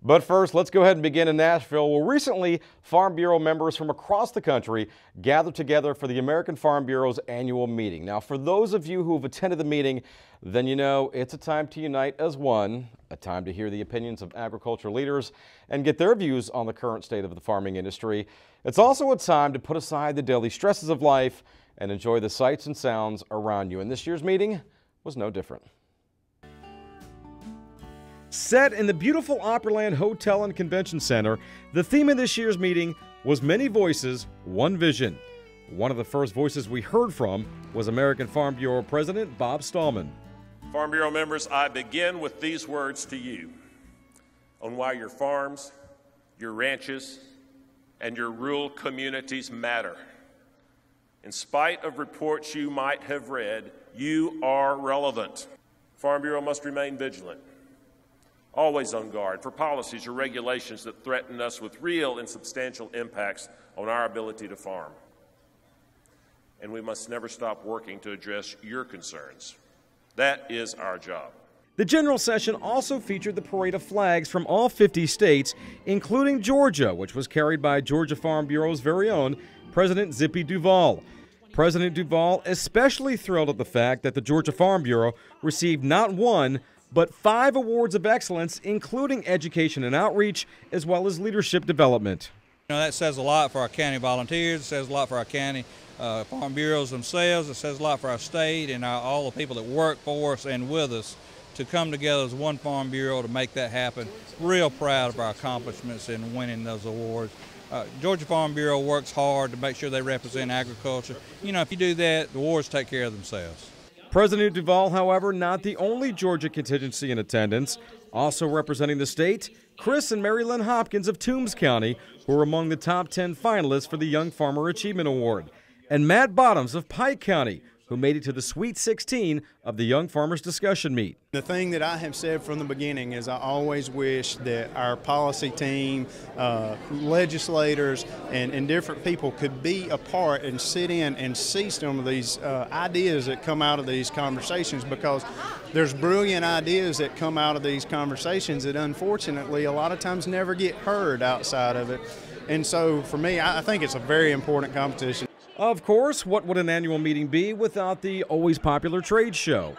But first, let's go ahead and begin in Nashville, where recently Farm Bureau members from across the country gathered together for the American Farm Bureau's annual meeting. Now, for those of you who have attended the meeting, then you know it's a time to unite as one, a time to hear the opinions of agriculture leaders and get their views on the current state of the farming industry. It's also a time to put aside the daily stresses of life and enjoy the sights and sounds around you. And this year's meeting was no different. Set in the beautiful Opryland Hotel and Convention Center, the theme of this year's meeting was Many Voices, One Vision. One of the first voices we heard from was American Farm Bureau President Bob STALLMAN. Farm Bureau members, I begin with these words to you on why your farms, your ranches, and your rural communities matter. In spite of reports you might have read, you are relevant. Farm Bureau must remain vigilant, always on guard for policies or regulations that threaten us with real and substantial impacts on our ability to farm. And we must never stop working to address your concerns. That is our job. The general session also featured the parade of flags from all 50 states, including Georgia, which was carried by Georgia Farm Bureau's very own President ZIPPY DUVALL. President DUVALL especially thrilled at the fact that the Georgia Farm Bureau received not one, but 5 awards of excellence, including education and outreach, as well as leadership development. You know, that says a lot for our county volunteers, it says a lot for our county farm bureaus themselves, it says a lot for our state and all the people that work for us and with us to come together as one farm bureau to make that happen. Real proud of our accomplishments in winning those awards. Georgia Farm Bureau works hard to make sure they represent agriculture. You know, if you do that, the awards take care of themselves. President DUVALL, however, not the only Georgia contingency in attendance. Also representing the state, Chris and Mary Lynn Hopkins of Toombs County, who were among the top 10 finalists for the Young Farmer Achievement Award, and Matt Bottoms of Pike County, who made it to the Sweet 16 of the Young Farmers Discussion Meet. The thing that I have said from the beginning is I always wish that our policy team, legislators, and different people could be a part and sit in and see some of these ideas that come out of these conversations, because there's brilliant ideas that come out of these conversations that unfortunately a lot of times never get heard outside of it. And so for me, I think it's a very important competition. Of course, what would an annual meeting be without the always popular trade show?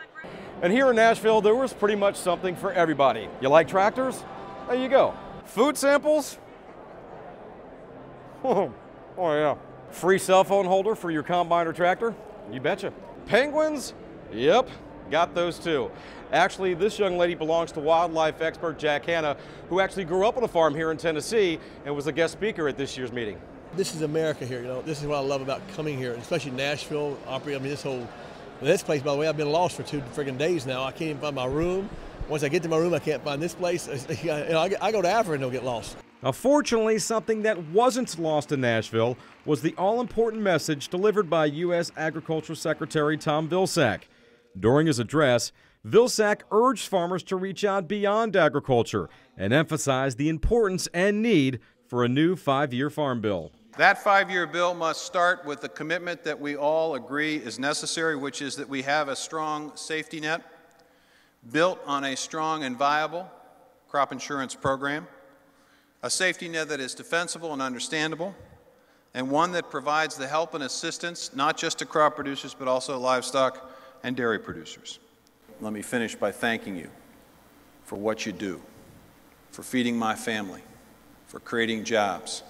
And here in Nashville, there was pretty much something for everybody. You like tractors? There you go. Food samples? Oh yeah. Free cell phone holder for your combine or tractor? You betcha. Penguins? Yep, got those too. Actually, this young lady belongs to wildlife expert Jack HANNA, who actually grew up on a farm here in Tennessee and was a guest speaker at this year's meeting. This is America here, you know. This is what I love about coming here, especially Nashville, Opry. I mean, this place, by the way, I've been lost for 2 friggin' days now. I can't even find my room. Once I get to my room, I can't find this place. You know, I go to Africa and don't get lost. Now, fortunately, something that wasn't lost in Nashville was the all-important message delivered by U.S. Agriculture Secretary Tom VILSACK. During his address, VILSACK urged farmers to reach out beyond agriculture and emphasize the importance and need for a new 5-year farm bill. That 5-year bill must start with the commitment that we all agree is necessary, which is that we have a strong safety net built on a strong and viable crop insurance program, a safety net that is defensible and understandable, and one that provides the help and assistance not just to crop producers but also livestock and dairy producers. Let me finish by thanking you for what you do, for feeding my family, for creating jobs,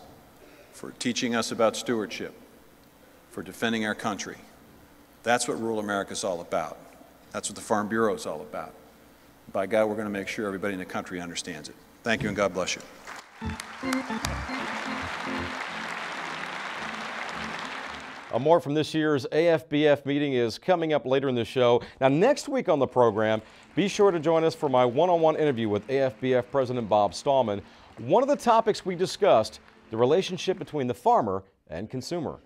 for teaching us about stewardship, for defending our country. That's what rural America is all about. That's what the Farm Bureau is all about. By God, we're going to make sure everybody in the country understands it. Thank you, and God bless you. More from this year's AFBF meeting is coming up later in the show. Now, next week on the program, be sure to join us for my one-on-one interview with AFBF President Bob STALLMAN. One of the topics we discussed, the relationship between the farmer and consumer.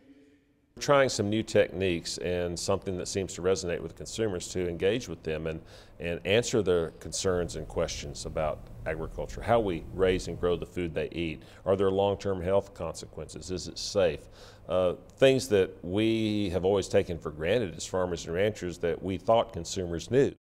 We're trying some new techniques and something that seems to resonate with consumers to engage with them and answer their concerns and questions about agriculture, how we raise and grow the food they eat. Are there long-term health consequences? Is it safe? Things that we have always taken for granted as farmers and ranchers that we thought consumers knew.